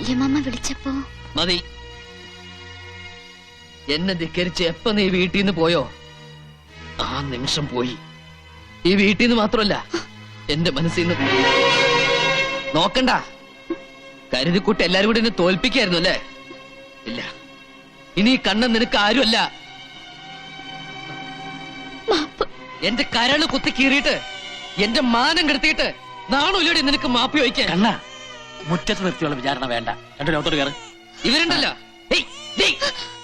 വല്യമ്മ വിളിച്ചപ്പോ മതി. എന്നെ ധിക്കരിച്ച് എപ്പ നീ വീട്ടിൽ നിന്ന് പോയോ ആ നിമിഷം പോയി. ഈ വീട്ടിൽ നിന്ന് മാത്രമല്ല എന്റെ മനസ്സിൽ നിന്ന്. നോക്കണ്ട, കരുതിക്കൂട്ട് എല്ലാരും കൂടി എന്നെ തോൽപ്പിക്കായിരുന്നു അല്ലേ? ഇല്ല, ഇനി കണ്ണൻ നിനക്ക് ആരുമല്ല. എന്റെ കരള് കുത്തി കീറിയിട്ട് എന്റെ മാനം കെടുത്തിയിട്ട് നാണുല്ലോടി നിനക്ക് മാപ്പി വയ്ക്കാൻ. കണ്ണ മുറ്റത്ത് നിർത്തിയുള്ള വിചാരണ വേണ്ട. എന്റെ ലോകത്തോട് കയറി. ഇവരുണ്ടല്ലോ,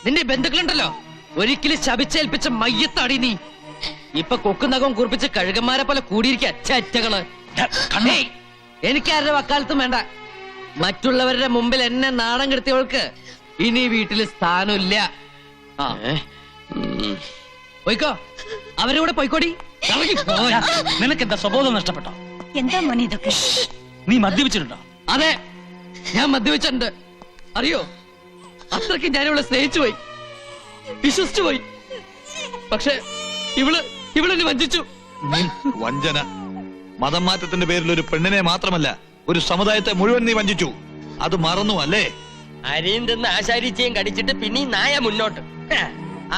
നിന്റെ ബന്ധുക്കളുണ്ടല്ലോ, ഒരിക്കലും ശപിച്ചേൽപ്പിച്ച മയ്യത്താടി നീ. ഇപ്പൊ കൊക്കുന്നകം കുറിപ്പിച്ച് കഴുകന്മാരെ പോലെ കൂടിയിരിക്കുക ചെറ്റകള്. എനിക്കാരുടെ വക്കാലത്തും വേണ്ട. മറ്റുള്ളവരുടെ മുമ്പിൽ എന്നെ നാണം കെടുത്തിയവൾക്ക് ഇനി വീട്ടില് സ്ഥാനമില്ല. പോയിക്കോ, അവരുടെ പോയിക്കോടി. നിനക്കെന്താ സ്വബോധം നഷ്ടപ്പെട്ടോ? എന്താ മോനെ ഇതൊക്കെ? നീ മദ്യപിച്ചിട്ടുണ്ടോ? അതെ, ഞാൻ മദ്യപിച്ചിട്ടുണ്ട്. അറിയോ, അത്രയ്ക്ക് ഞാനിവളെ സ്നേഹിച്ചു പോയി, വിശ്വസിച്ചു പോയി. പക്ഷെ ഇവളെന്നെ വഞ്ചിച്ചു. വഞ്ചന, മതം മാറ്റത്തിന്റെ പേരിൽ ഒരു പെണ്ണിനെ മാത്രമല്ല ഒരു സമുദായത്തെ മുഴുവൻ നീ വഞ്ചിച്ചു. അത് മറന്നു അല്ലേ? അരിയും തിന്ന് ആശാരിച്ചയും കടിച്ചിട്ട് പിന്നെ നായ മുന്നോട്ട്.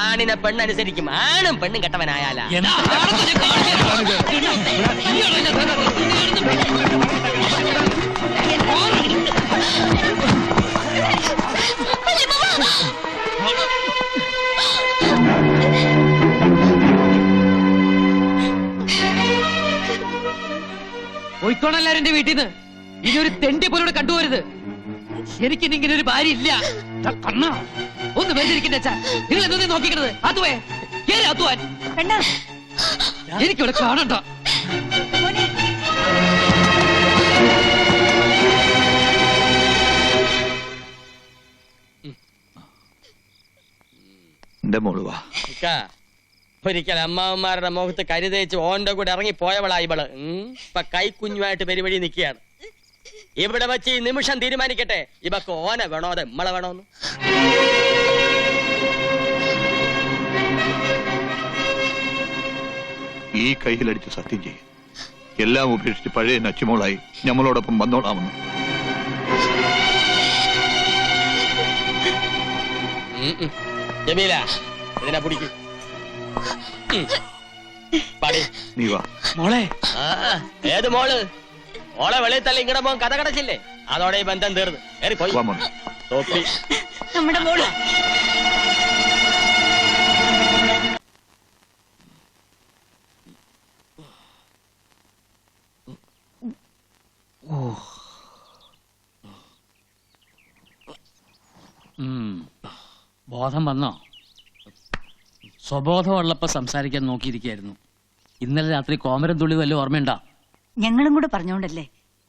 ആണിനെ പെണ്ണനുസരിക്കും. ആണും പെണ്ണും കെട്ടവനായാലാ. പോയിക്കോണെല്ലാരും എന്റെ വീട്ടിൽ നിന്ന്. ഇനി ഒരു തെണ്ടി പോലും കണ്ടുപോരുത്. എനിക്കിനി ഇങ്ങനെ ഒരു ഭാര്യ ഇല്ല. കണ്ണ ഒന്ന് വേണ്ടിയിരിക്കുന്ന നിങ്ങൾ എന്തോ നോക്കിക്കണത്? അതുവേ കേറി അതുവാൻ. എനിക്കിവിടെ കാണണ്ട. എന്റെ മോളുവാ. ഒരിക്കൽ അമ്മാവന്മാരുടെ മുഖത്ത് കരുതേച്ച് ഓന്റെ കൂടെ ഇറങ്ങി പോയവളാ ഇവള്. ഇപ്പൊ കൈക്കുഞ്ഞുമായിട്ട് പെരുവഴി നിൽക്കുകയാണ്. ഇവിടെ വെച്ച് ഈ നിമിഷം തീരുമാനിക്കട്ടെ, ഇവക്ക് ഓനെ വേണോ അതെ നമ്മളെ വേണോന്ന്. ഈ കയ്യിലടിച്ച് സത്യം ചെയ്യും. എല്ലാം ഉപേക്ഷിച്ച് പഴയ നച്ചുമോളായി ഞമ്മളോടൊപ്പം വന്നോളാമെന്ന്. ജമീല, ഇതിനെ പിടിക്കും. നീ വാ മോളെ. ഏത് മോള്? ഓളെ വെളിയിൽ തള്ളി ഇങ്ങടെ പോകാൻ കഥ കടച്ചില്ലേ? അതോടെ ഈ ബന്ധം തീർന്ന് പോയി. തോപ്പി നമ്മുടെ മോള്. ബോധം വന്നോ? സ്വബോധമുള്ളപ്പോ സംസാരിക്കാൻ നോക്കിയിരിക്കായിരുന്നു. ഇന്നലെ രാത്രി കോമരം തുള്ളി വല്ല ഓർമ്മയുണ്ടാ? ഞങ്ങളും കൂടെ പറഞ്ഞോണ്ടല്ലേ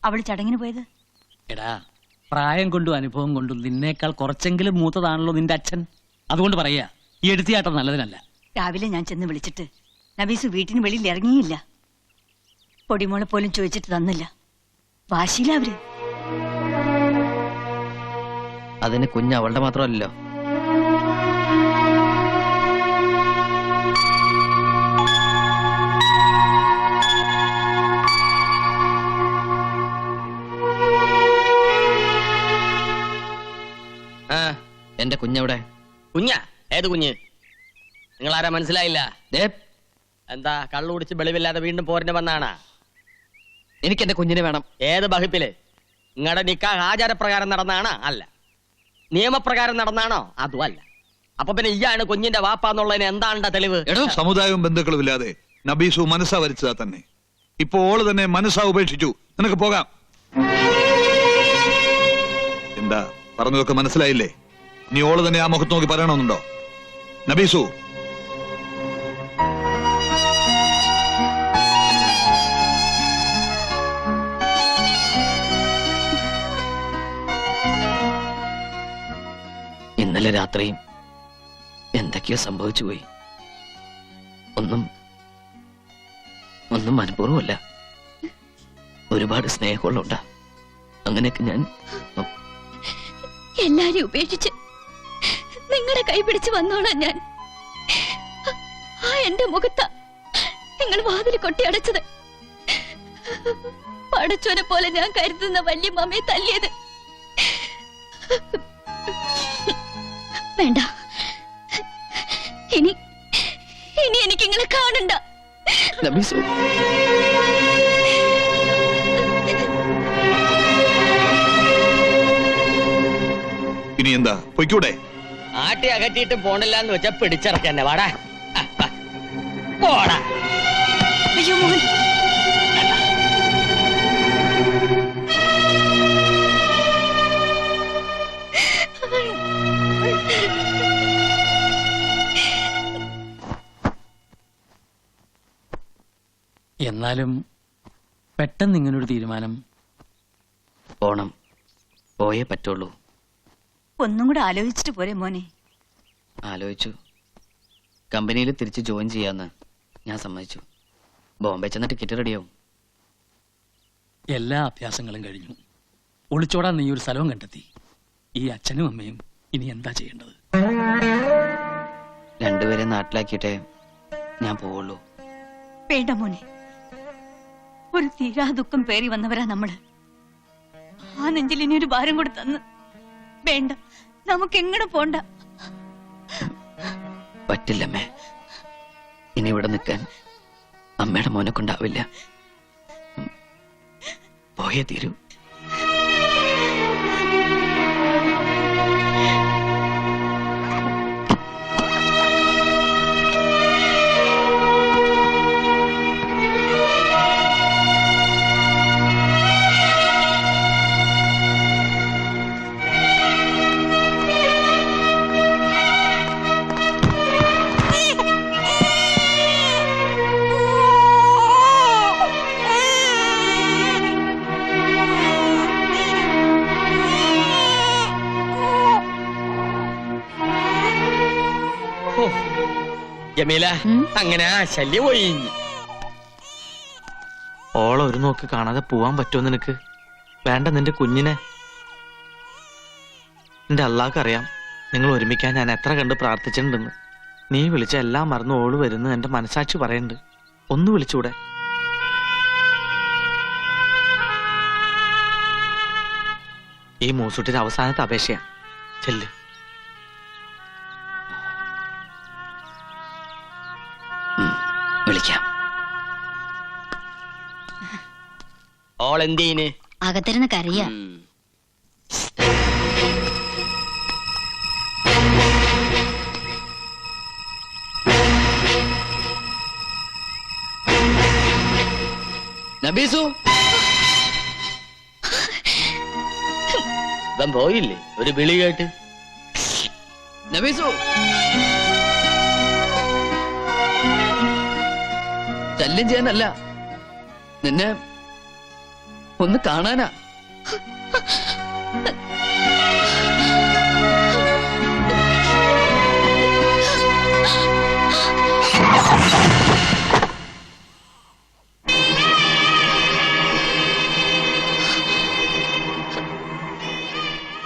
അവള് ചടങ്ങിന് പോയത്. എടാ, പ്രായം കൊണ്ടും അനുഭവം കൊണ്ടും നിന്നേക്കാൾ കുറച്ചെങ്കിലും മൂത്തതാണല്ലോ നിന്റെ അച്ഛൻ. അതുകൊണ്ട് പറയാ, ഈ എടുത്തിയാട്ടം നല്ലതിനല്ല. രാവിലെ ഞാൻ ചെന്ന് വിളിച്ചിട്ട് നബീസ് വീട്ടിന് വെളിയിൽ ഇറങ്ങിയില്ല. പൊടിമോളെ പോലും ചോദിച്ചിട്ട് തന്നില്ല. വാശിയില്ല അവര്. അതിന് കുഞ്ഞ് അവളുടെ മാത്രമല്ലല്ലോ. എന്റെ കുഞ്ഞവിടെ. കുഞ്ഞാ? ഏത് കുഞ്ഞ്? നിങ്ങളാരാ മനസ്സിലായില്ല? എന്താ കള്ളു കുടിച്ച് വെളിവില്ലാതെ വീണ്ടും പോരിന് വന്നാണാ? എനിക്ക് എന്റെ കുഞ്ഞിനെ വേണം. ഏത് ബഹിപ്പില്? നിങ്ങളുടെ നിക്കാഹ് ആചാരപ്രകാരം നടന്നാണോ? അല്ല. നിയമപ്രകാരം നടന്നാണോ? അതും അല്ല. അപ്പൊ പിന്നെ ഇയാണ് കുഞ്ഞിന്റെ വാപ്പാന്നുള്ളതിന് എന്താണ് തെളിവ്? സമുദായവും ബന്ധുക്കളും ഇല്ലാതെ നബീസു മനസ്സാ വരച്ചതാ തന്നെ. ഇപ്പൊ ഓള് തന്നെ മനസ്സാ ഉപേക്ഷിച്ചു. നിനക്ക് പോകാം. എന്താ പറഞ്ഞതൊക്കെ മനസ്സിലായില്ലേ? നീ ഓള് തന്നെ ആ മുഖത്ത് നോക്കി പറയണമെന്നുണ്ടോ? നബീസു, ഇന്നലെ രാത്രിയും എന്തൊക്കെയോ സംഭവിച്ചു പോയി. ഒന്നും മനഃപൂർവ്വമല്ല. ഒരുപാട് സ്നേഹമുള്ള അങ്ങനെയൊക്കെ ഞാൻ എല്ലാരും ഉപേക്ഷിച്ച് നിങ്ങളുടെ കൈ പിടിച്ച് വന്നോളാം ഞാൻ. ആ എന്റെ മുഖത്താ നിങ്ങൾ വാതിൽ കൊട്ടി അടച്ചത്. പടച്ചോനെ പോലെ ഞാൻ കരുതുന്ന വല്യമ്മയെ തല്ലിയത്. വേണ്ട, ഇനി എനിക്ക് നിങ്ങളെ കാണണ്ട. നബീസു, ഇനി എന്താ പൊയ്ക്കൂടെ? ആട്ടി അകറ്റിയിട്ട് പോണില്ലാന്ന് വെച്ചാ പിടിച്ചിറക്കന്നെ. വാടാ പോടാ. അയ്യോ മോൻ, എന്നാലും പെട്ടെന്ന് ഇങ്ങനൊരു തീരുമാനം. പോണം, പോയേ പറ്റുള്ളൂ. ഒന്നും കൂടെ ആലോചിച്ചിട്ട് പോരെ മോനെ. ആലോചിച്ചു. കമ്പനിയിൽ തിരിച്ച് ജോയിൻ ചെയ്യാന്ന് ഞാൻ സമ്മതിച്ചു. ബോംബെ ചെന്ന ടിക്കറ്റ് റെഡിയാവും. എല്ലാ അഭ്യാസങ്ങളും കഴിഞ്ഞു. ഒളിച്ചോടാൻ നീ ഒരു സ്ഥലവും കണ്ടെത്തി. ഈ അച്ഛനും അമ്മയും ഇനി എന്താ ചെയ്യേണ്ടത്? രണ്ടുപേരെ നാട്ടിലാക്കിയിട്ടേ ഞാൻ പോവുള്ളൂ. വേണ്ട മോനെ, ഒരു തീരാ ദുഃഖം പേറി വന്നവരാ നമ്മള്. ആ നെഞ്ചിൽ ഇനി ഒരു ഭാരം കൂടെ തന്ന് വേണ്ട, നമുക്ക് എങ്ങടെ പോണ്ട. പറ്റില്ലമ്മേ, ഇനി ഇവിടെ നിൽക്കാൻ അമ്മയുടെ മോനെ കൊണ്ടാവില്ല. പോയേ തീരൂ. ജമീല, അങ്ങനെ ആ ശല്യം ഒഴിഞ്ഞു. ഓളെ ഒരു നോക്ക് കാണാതെ പോവാൻ പറ്റുമോ നിനക്ക്? വേണ്ട, നിന്റെ കുഞ്ഞിനെ. നിന്റെ അള്ളാഹ്ക്കറിയാം നിങ്ങൾ ഒരുമിക്കാൻ ഞാൻ എത്ര കണ്ട് പ്രാർത്ഥിച്ചിട്ടുണ്ടെന്ന്. നീ വിളിച്ച എല്ലാം മറന്നു ഓള് വരുന്നു എന്റെ മനസാക്ഷി പറയുന്നുണ്ട്. ഒന്ന് വിളിച്ചൂടെ? ഈ മൂസുട്ടിന്റെ അവസാനത്തെ അപേക്ഷയാ. ചെല്ല്. വിളിക്കാം. ഓളെന്തീന് അകത്തിരുന്ന് കരയാ. നബീസു, ഇവൻ പോയില്ലേ ഒരു വിളി കേട്ട്? നബീസു, ശല്യം ചെയ്യാനല്ല, നിന്നെ ഒന്ന് കാണാനാ.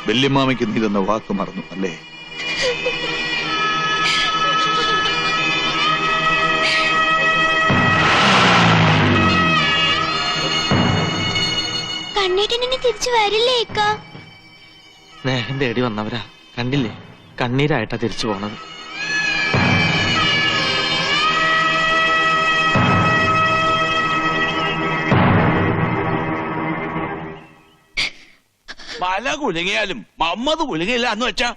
വല്യമ്മാമയ്ക്ക് നീ തന്ന വാക്ക് മറന്നു അല്ലേ? കണ്ണേട്ടനെ തിരിച്ചു വരില്ലേ? സ്നേഹം തേടി വന്നവരാ, കണ്ടില്ലേ? കണ്ണീരായിട്ടാ തിരിച്ചു പോണത്. പല കുലുങ്ങിയാലും മമ്മത് കുലുങ്ങില്ല എന്ന് വെച്ചാ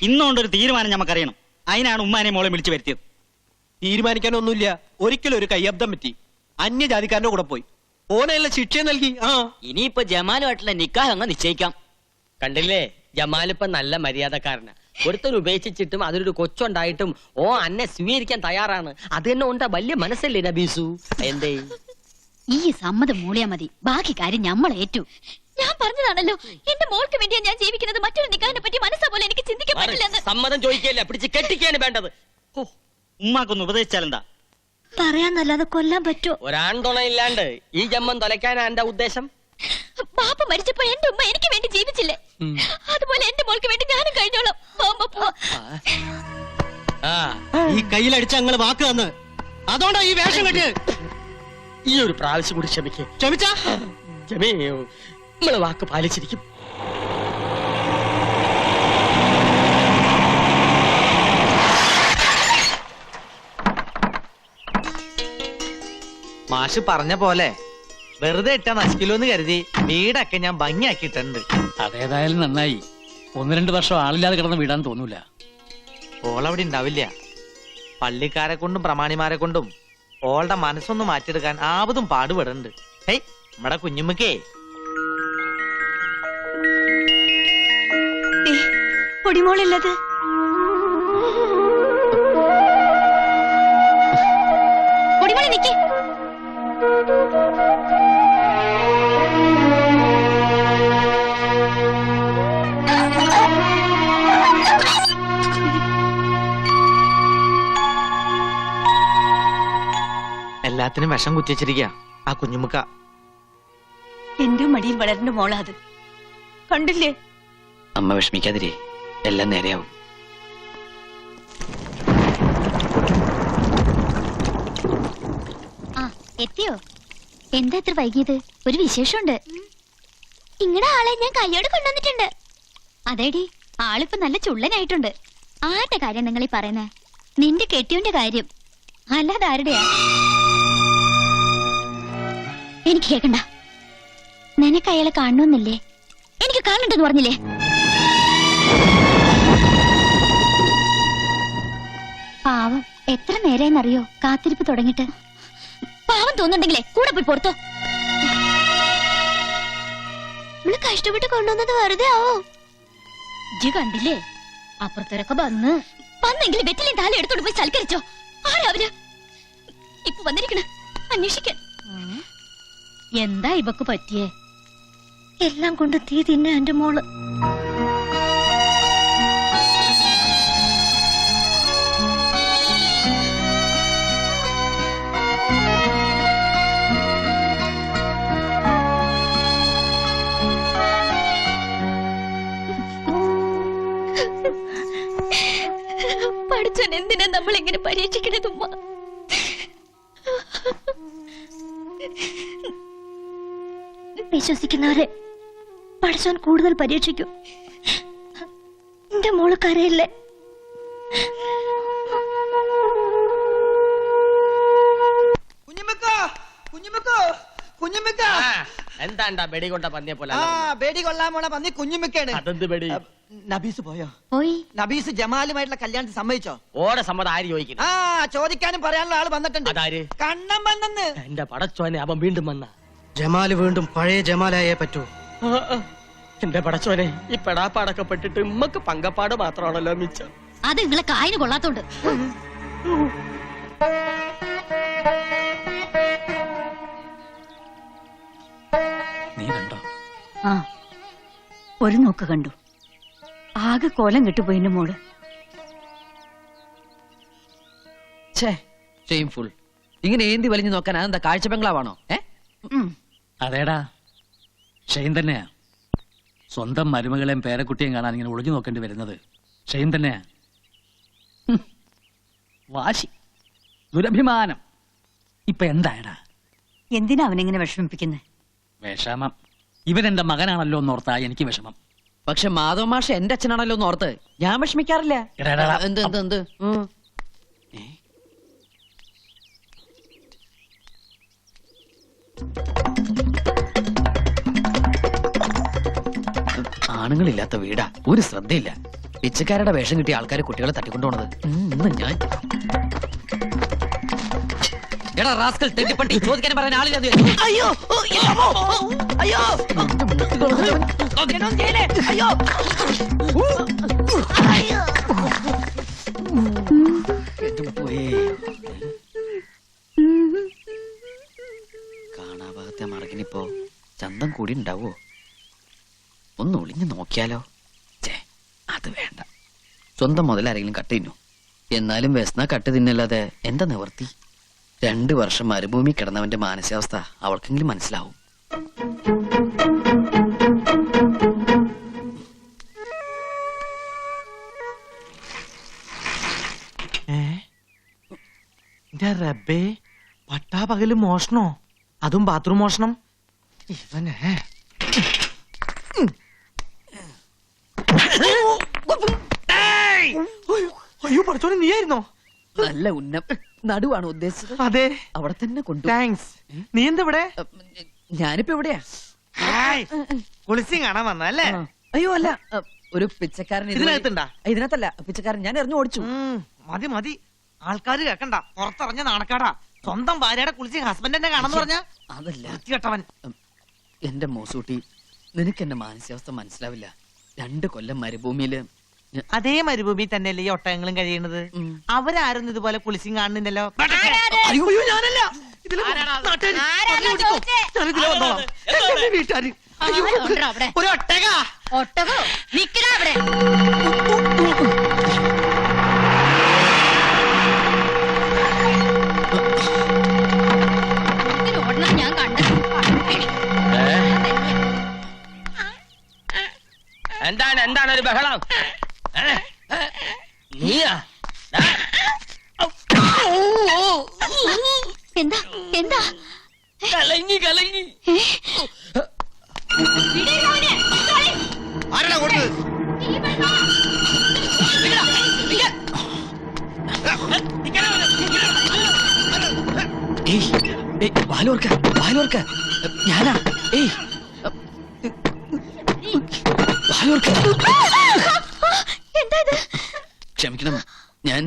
ഇന്നുകൊണ്ടൊരു തീരുമാനം നമുക്കറിയണം. അതിനാണ് ഉമ്മാനെ മോളെ വിളിച്ചു വരുത്തിയത്. തീരുമാനിക്കാനൊന്നുമില്ല. ഒരിക്കലും ഒരു കയ്യബ്ദം പറ്റി. അന്യജാതിക്കാരന്റെ കൂടെ പോയി ഓനെല്ലാം ശിക്ഷ നൽകി. ഇനിയിപ്പോ ജമാലുമായിട്ടുള്ള നിക്കാഹ് അങ്ങ് നിശ്ചയിക്കാം. കണ്ടില്ലേ, ജമാലിപ്പ നല്ല മര്യാദക്കാരനാ. ഒരുത്തർ ഉപേക്ഷിച്ചിട്ടും അതിലൊരു കൊച്ചുണ്ടായിട്ടും അന്നെ സ്വീകരിക്കാൻ തയ്യാറാണ്. അത് തന്നെ ഉണ്ടാ വലിയ മനസ്സല്ലേ നബീസു? എന്തേ ഈ സമ്മതം മൂളിയാ മതി, ബാക്കി കാര്യം നമ്മൾ ഏറ്റു. ഞാൻ പറഞ്ഞതാണല്ലോ, എന്റെ മോൾക്ക് വേണ്ടിയാ ഞാൻ ജീവിക്കുന്നത്. മറ്റൊരു നിക്കാഹിനെ പറ്റി മനസ്സാ പോലെ എനിക്ക് ചിന്തിക്കാൻ പറ്റില്ലെന്ന്. സമ്മതം ചോദിക്കല്ല, പിടിച്ച് കെട്ടിക്കാണ് വേണ്ടത്. ഉമ്മാക്കൊന്ന് ഉപദേശിച്ചാലെന്താ? പറയാന്നല്ലാതെ കൊല്ലാൻ പറ്റുമോ? ഒരാൺതുണയില്ലാണ്ട് ഈ ജമ്മം തൊലയ്ക്കാനാ എന്റെ ഉദ്ദേശം. പാപ്പ മരിച്ചപ്പോ എന്റെ ഉമ്മ എനിക്ക് വേണ്ടി ജീവിച്ചില്ലേ? അതുപോലെ എന്റെ മോൾക്ക് വേണ്ടി ഞാനും കഴിഞ്ഞോളാം. ഈ കയ്യിലടിച്ച ഞങ്ങള് വാക്ക് തന്ന്, അതുകൊണ്ടാ ഈ വേഷം കെട്ടിയത്. ഈ ഒരു പ്രാവശ്യം കൂടി ക്ഷമിക്കേ. ക്ഷമിച്ചാ ജമീ, നമ്മള് വാക്ക് പാലിച്ചിരിക്കും. മാഷ് പറഞ്ഞ പോലെ വെറുതെ ഇട്ടാ നശിക്കില്ലോന്ന് കരുതി വീടൊക്കെ ഞാൻ ഭംഗിയാക്കിയിട്ടുണ്ട്. അതേതായാലും നന്നായി. 1-2 വർഷം ആളില്ലാതെ കിടന്ന് വീടാൻ തോന്നൂല. ഓളവിടെ ഉണ്ടാവില്ല. പള്ളിക്കാരെ കൊണ്ടും പ്രമാണിമാരെ കൊണ്ടും ഓളുടെ മനസ്സൊന്ന് മാറ്റിയെടുക്കാൻ ആവതും പാടുപെടുന്നുണ്ട്. ഹേയ് നമ്മടെ കുഞ്ഞുമ്മക്കേ പൊടിമോളുള്ളത് പൊടിമോളെ നിക്ക്. എല്ലാത്തിനും വിഷം കുത്തിച്ചിരിക്ക ആ കുഞ്ഞുമുക്ക. എന്റെ മടിയിൽ വളരുന്ന മോളാ അത്. കണ്ടില്ലേ? അമ്മ വിഷമിക്കാതിരി, എല്ലാം നേരെയാവും. ആ എത്തിയോ? എന്താ ഇത്ര വൈകിയത്? ഒരു വിശേഷമുണ്ട്. ഇങ്ങടെ ആളെ ഞാൻ കയ്യോട് കൊണ്ടുവന്നിട്ടുണ്ട്. അതേടി, ആളിപ്പോ നല്ല ചുള്ളനായിട്ടുണ്ട്. ആരുടെ കാര്യം നിങ്ങൾ ഈ പറയുന്നേ? നിന്റെ കെട്ടിയവന്റെ കാര്യം, അല്ലാതെ ആരുടെയാ? എനിക്ക് കേക്കണ്ട. നിനക്ക് അയാളെ കാണണമെന്നില്ലേ? എനിക്ക് കാണണ്ടെന്ന് പറഞ്ഞില്ലേ? പാവം, എത്ര നേരെന്നറിയോ കാത്തിരിപ്പ് തുടങ്ങിട്ട്. പാവം തോന്നുന്നുണ്ടെങ്കിലേ കൂടെ പോയി പുറത്തോ. നമ്മള് കഷ്ടപ്പെട്ട് കൊണ്ടുവന്നത് വെറുതെ ആവോ? ഇജ്ജ് കണ്ടില്ലേ, അപ്പുറത്തൊരൊക്കെ വന്നെങ്കിൽ വെറ്റിലെ താലി എടുത്തോണ്ട് പോയി സൽക്കരിച്ചോ. ആരാ അവര്? ഇപ്പൊ വന്നിരിക്കണ അന്വേഷിക്കാൻ. എന്താ ഇവക്ക് പറ്റിയേ? എല്ലാം കൊണ്ട് തീ തിന്നെ എന്റെ മോള്. പഠിച്ചോൻ എന്തിനാ നമ്മൾ ഇങ്ങനെ പരീക്ഷിക്കണത് ഉമ്മ? വിശ്വസിക്കുന്നവരെ പഠിച്ചോൻ കൂടുതൽ പരീക്ഷിക്കും. എന്റെ മോള് കരയില്ലേ? എന്താണ്ടാ ബെടി കൊണ്ട പന്നിയെ പോലെ? ബേടി കൊള്ളാൻ പോണ പന്നി കുഞ്ഞുമിക്കാണ്. അതെന്ത് ബെടി? നബീസ് പോയോ? പോയി. നബീസ് ജമാലുമായിട്ടുള്ള കല്യാണത്തിന് സമ്മതിച്ചോ? ഓടെ സമ്മതം ആര് ചോദിക്കുന്നു? ചോദിക്കാനും പറയാനുള്ള ആള് വന്നിട്ടുണ്ട്. അതാര്? കണ്ണം വന്നെന്ന്. എന്റെ പടച്ചോനെ, അവൻ വീണ്ടും വന്ന. ജമാല് വീണ്ടും പഴയ ജമാലായേ പറ്റൂ. എന്റെ പടച്ചോനെ, ഈ പെടാപ്പാടൊക്കെ പെട്ടിട്ട് ഉമ്മക്ക് പങ്കപ്പാട് മാത്രമാണല്ലോ മിച്ചം. അത് നിങ്ങളെ കായന് കൊള്ളാത്തോണ്ട്. നീ കണ്ടോ? ആ, ഒരു നോക്ക് കണ്ടു. ആകെ കോലം കെട്ടുപോയിന്റെ മോള്. ഷെയിംഫുൾ. ഇങ്ങനെ ഏന്തി വലിഞ്ഞു നോക്കാൻ അതെന്താ കാഴ്ച ബംഗ്ലാവാണോ? അതേടാ, ഷെയിൻ തന്നെയാ. സ്വന്തം മരുമകളെയും പേരക്കുട്ടിയും കാണാൻ ഇങ്ങനെ ഒളിഞ്ഞു നോക്കേണ്ടി വരുന്നത് ഷെയിൻ തന്നെയാ. വാശി, ദുരഭിമാനം. ഇപ്പൊ എന്തായടാ? എന്തിനാ അവനെങ്ങനെ വിഷമിപ്പിക്കുന്നത്? വിഷമം. ഇവനെന്റെ മകനാണല്ലോ എന്നോർത്താ എനിക്ക് വിഷമം. പക്ഷെ മാധവ മാഷ് എന്റെ അച്ഛനാണല്ലോ എന്ന് ഓർത്ത് ഞാൻ വിഷമിക്കാറില്ല. എടാ, എടാ, എടാ. എന്ത് എന്ത് എന്ത് ആണുങ്ങളില്ലാത്ത വീടാ, ഒരു ശ്രദ്ധയില്ല. പിച്ചക്കാരുടെ വേഷം കിട്ടിയ ആൾക്കാർ കുട്ടികളെ തട്ടിക്കൊണ്ടുപോണത്. ഇന്ന് ഞാൻ എടാ റാസ്കൽ തെറ്റിപ്പട്ടി, ചോദിക്കാൻ പറയാൻ ആളില്ല. അയ്യോ അയ്യോ കാണാഭാഗത്തെ മറകിനിപ്പോ ചന്തം കൂടി ഉണ്ടാവോ? ഒന്ന് ഒളിഞ്ഞു നോക്കിയാലോ? അത് വേണ്ട. സ്വന്തം മുതലാരെങ്കിലും കട്ട് തിന്നു. എന്നാലും വെസ്ന കട്ട് തിന്നല്ലാതെ എന്താ നിവർത്തി? 2 വർഷം മരുഭൂമി കിടന്നവന്റെ മാനസികാവസ്ഥ അവൾക്കെങ്കിലും മനസ്സിലാവും. റബ്ബേ, പട്ടാപകല് മോഷണോ? അതും ബാത്റൂം മോഷണം. ഇവനെ അയ്യോ പഠിച്ചോനെ, നീയായിരുന്നോ? നല്ല ഉന്നം നടുവാണ് ഉദ്ദേശിച്ചത്. അതെ, അവിടെ തന്നെ കൊണ്ടു. താങ്ക്സ്. നീ എന്തിവിടെ? ഞാനിപ്പോ എവിടെയാ? കുളിസി കാണാൻ വന്നല്ലേ? അയ്യോ അല്ല, ഒരു പിച്ചക്കാരൻ ഇതിനകത്തുണ്ടാ? ഇതിനകത്തല്ല, പിച്ചക്കാരൻ ഞാൻ എറിഞ്ഞു ഓടിച്ചു. മതി മതി, ആൾക്കാര് കേക്കണ്ട. പുറത്തിറങ്ങിയ നാണക്കാടാ. സ്വന്തം ഭാര്യയുടെ കുളിച്ച് ഹസ്ബൻഡിനെ കാണാന്ന് പറഞ്ഞ അതല്ല കേട്ടവൻ. എന്റെ മോസൂട്ടി, നിനക്ക് എന്റെ മാനസികാവസ്ഥ മനസ്സിലാവില്ല. 2 കൊല്ലം മരുഭൂമിയില്. അതേ മരുഭൂമി തന്നെയല്ലേ ഈ ഒട്ടകങ്ങളും കഴിയണത്? അവരാരും ഇതുപോലെ കുളിച്ചും കാണുന്നില്ലല്ലോ. അയ്യോ ഞാനല്ല, വീട്ടുകാര് ഒരു ഒട്ടകോ നിക്കടാ അവിടെ. ഞാൻ കണ്ടു. എന്താണ് ഒരു ബഹളം? നീയാ? എന്താ എന്താ? കലങ്ങി ആരാ കൊടുത്തത്? വാലോർക്ക ഞാനാ. ക്ഷമിക്കണം, ഞാൻ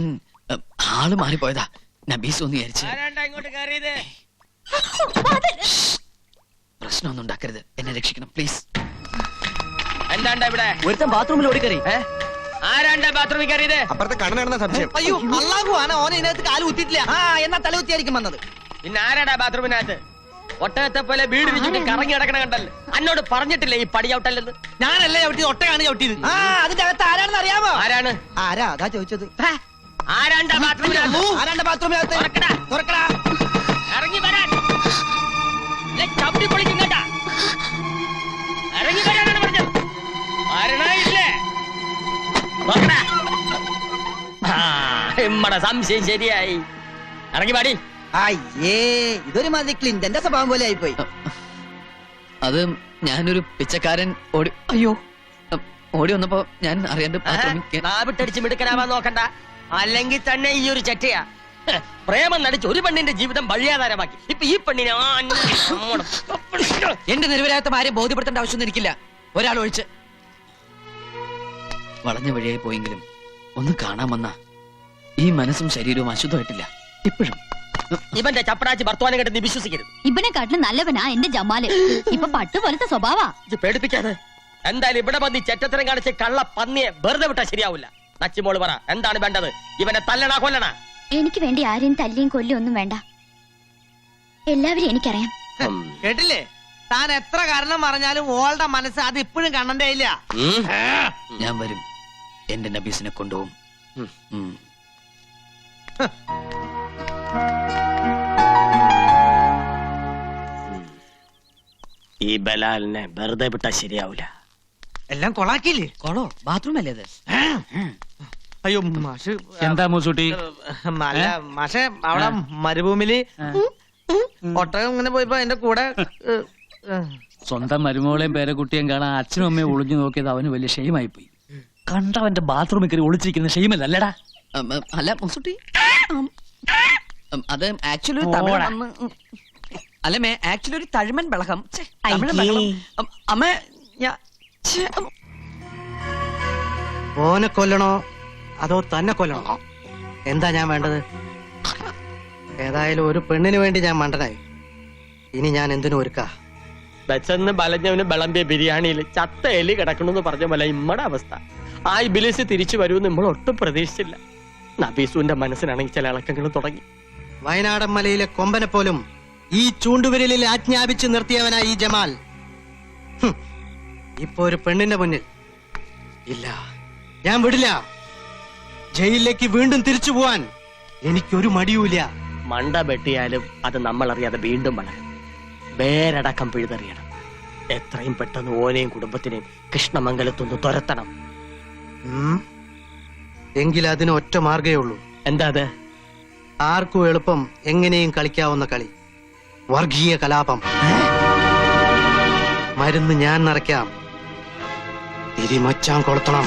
ആള് മാറിപ്പോയതാ. നബീസ് ഒന്ന് വിചാരിച്ചു. ഇങ്ങോട്ട് കയറിയത്? പ്രശ്നമൊന്നും ഉണ്ടാക്കരുത്, എന്നെ രക്ഷിക്കണം പ്ലീസ്. എന്താണ്ടാ ഇവിടെ? ഒരുത്തൻ ബാത്റൂമിൽ ഓടിക്കറി. ആരാണ്ടാ ബാത്റൂമിൽ കയറിയത്? അപ്പുറത്തെ കണ്ണനാണെന്ന സംശയം. അയ്യോ, അള്ളാഹു ആന ഓനെ ഇതിനകത്ത് കാല് കുത്തിയിട്ടില്ല. എന്നാ തലകുത്തിയായിരിക്കും വന്നത്. പിന്നെ ആരാടാ ബാത്റൂമിനകത്ത്? ഒട്ടകത്തെ പോലെ വീട് വിളിച്ചിട്ട് കറങ്ങി നടക്കണ കണ്ടല്ലോ. എന്നോട് പറഞ്ഞിട്ടില്ലേ ഈ പടി ചവിട്ടല്ലെന്ന്? ഞാനല്ലേ ചവിട്ടിയത്, ഒട്ടകാണ് ചവിട്ടിയത്. അതിന്റെ അകത്ത് ആരാണെന്ന് അറിയാമോ? ആരാണ്? ആരാ അതാ ചോദിച്ചത്. ആരാണ്ടാ ബാത്റൂമിനകത്ത്? ആരാണ്ട് ബാത്റൂമിനകത്ത്? തുറക്കടാ. ഇറങ്ങി വരാൻ. ചവിട്ടി പൊളിക്കും കേട്ടാ. ഇറങ്ങി വരാനാണ് പറഞ്ഞത്. ആരണയില്ലേ? നമ്മടെ സംശയം ശരിയായി. ഇറങ്ങി പാടി. അയ്യേ, ഇതൊരു മാതിരി ക്ലിന്റന്റെ സ്വഭാവം പോലെ ആയിപ്പോയി. അത് ഞാനൊരു പിച്ചക്കാരൻ ഓടി വന്നപ്പോ ഞാൻ അറിയാണ്ട് നാവിട്ടടിച്ച് മിടുക്കനാവാൻ നോക്കണ്ട, അല്ലെങ്കിൽ തന്നെ ഈ ഒരു ചെറ്റയാ. പ്രേമം നടിച്ച് ഒരു പെണ്ണിന്റെ ജീവിതം വഴിയാധാരമാക്കി. ഇപ്പൊ ഈ പെണ്ണിനെ എന്റെ നിരവരാത്ത ആരെയും ബോധ്യപ്പെടുത്തേണ്ട ആവശ്യമൊന്നും എനിക്കില്ല. ഒരാൾ ഒഴിച്ച് വളഞ്ഞ വഴിയായി പോയെങ്കിലും ഒന്ന് കാണാൻ വന്ന ഈ മനസ്സും ശരീരവും അശുദ്ധമായിട്ടില്ല ഇപ്പോഴും. ഇവന്റെ ചപ്പടാച്ചി ഭർത്താനം കേട്ട് നീ വിശ്വസിക്കരുത്. ഇവനെ കാട്ടിലും നല്ലവനാ എന്റെ ജമാല്. ഇപ്പൊ പട്ടു പോലത്തെ സ്വഭാവാ. ഇത് പേടിപ്പിക്കാതെ. എന്തായാലും ഇവിടെ വന്ന് ചെറ്റത്തരം കാണിച്ച് കള്ള പന്നിയെ വെറുതെ വിട്ടാ ശരിയാവില്ല. നച്ചിമോള് പറ, എന്താണ് വേണ്ടത്? ഇവനെ തല്ലണ കൊല്ലണ? എനിക്ക് വേണ്ടി ആരെയും തല്ലിയും കൊല്ലും ഒന്നും വേണ്ട. എല്ലാവരും എനിക്കറിയാം. കേട്ടില്ലേ? താൻ എത്ര കാരണം പറഞ്ഞാലും ഓളുടെ മനസ്സ് അത് ഇപ്പോഴും കണ്ണന്റെ ഇല്ല. ഞാൻ വരും, എന്റെ നബീസിനെ കൊണ്ടുപോകും. ഈ ബലാലിനെ വെറുതെ വിട്ടാ ശരിയാവില്ല. എല്ലാം കൊളാക്കിയില്ലേ? കൊളോ? ബാത്റൂം അല്ലേ അത്? അയ്യോ മാഷ്, എന്താ മൂസൂട്ടി? അല്ല മാഷെ, അവിടെ മരുഭൂമിയില് ഒട്ടകം ഇങ്ങനെ പോയപ്പോ എന്റെ കൂടെ സ്വന്തം മരുമകളെയും പേരക്കുട്ടിയും കാണാൻ അച്ഛനും അമ്മയും ഒളിഞ്ഞു നോക്കിയത് അവന് വലിയ ഷെയിമായി പോയി. കണ്ടവന്റെ ബാത്റൂമിൽ കയറി ഒളിച്ചിരിക്കുന്ന ഷെയിമല്ലല്ലടാ. അല്ല മുസുട്ടി, അത് ആക്ച്വലി അല്ലേ ആക്ച്വലി ഒരു തഴുമൻ ബളകം. അമ്മ ഓനെ കൊല്ലണോ അതോ തന്നെ കൊല്ലണോ? എന്താ ഞാൻ വേണ്ടത്? ഏതായാലും ഒരു പെണ്ണിന് വേണ്ടി ഞാൻ മണ്ടനായി. ഇനി ഞാൻ എന്തിനും ഒരുക്കാ. ബച്ചന്ന് ബലഞ്ഞവന് വിളമ്പിയ ബിരിയാണിയിൽ ചത്ത എലി കിടക്കണമെന്ന് പറഞ്ഞ പോലെ ഇമ്മടെ അവസ്ഥ. ആ ഇബിലിസ് തിരിച്ചു വരുമെന്ന് നമ്മൾ ഒട്ടും പ്രതീക്ഷിച്ചില്ല. നബീസുവിന്റെ മനസ്സിനാണെങ്കിൽ ചില ഇളക്കങ്ങൾ തുടങ്ങി. വയനാടൻ മലയിലെ കൊമ്പനെ പോലും ഈ ചൂണ്ടുവിരലിൽ ആജ്ഞാപിച്ച് നിർത്തിയവനായി ഈ ജമാൽ ഇപ്പൊ ഒരു പെണ്ണിന്റെ മുന്നിൽ ഇല്ല, ഞാൻ വിടില്ല. ജയിലിലേക്ക് വീണ്ടും തിരിച്ചു പോവാൻ എനിക്കൊരു മടിയൂല. മണ്ട വെട്ടിയാലും അത് നമ്മൾ അറിയാതെ വീണ്ടും വളരും. വേരടക്കം പിഴുതെറിയണം. എത്രയും പെട്ടെന്ന് ഓനെയും കുടുംബത്തിനെയും കൃഷ്ണമംഗലത്തൊന്ന് തുരത്തണം. എങ്കിൽ അതിന് ഒറ്റ മാർഗേ ഉള്ളൂ. എന്താ അത്? ആർക്കും എളുപ്പം എങ്ങനെയും കളിക്കാവുന്ന കളി, വർഗീയ കലാപം. മരുന്ന് ഞാൻ നിറയ്ക്കാം, തിരിമച്ചാൻ കൊളുത്തണം.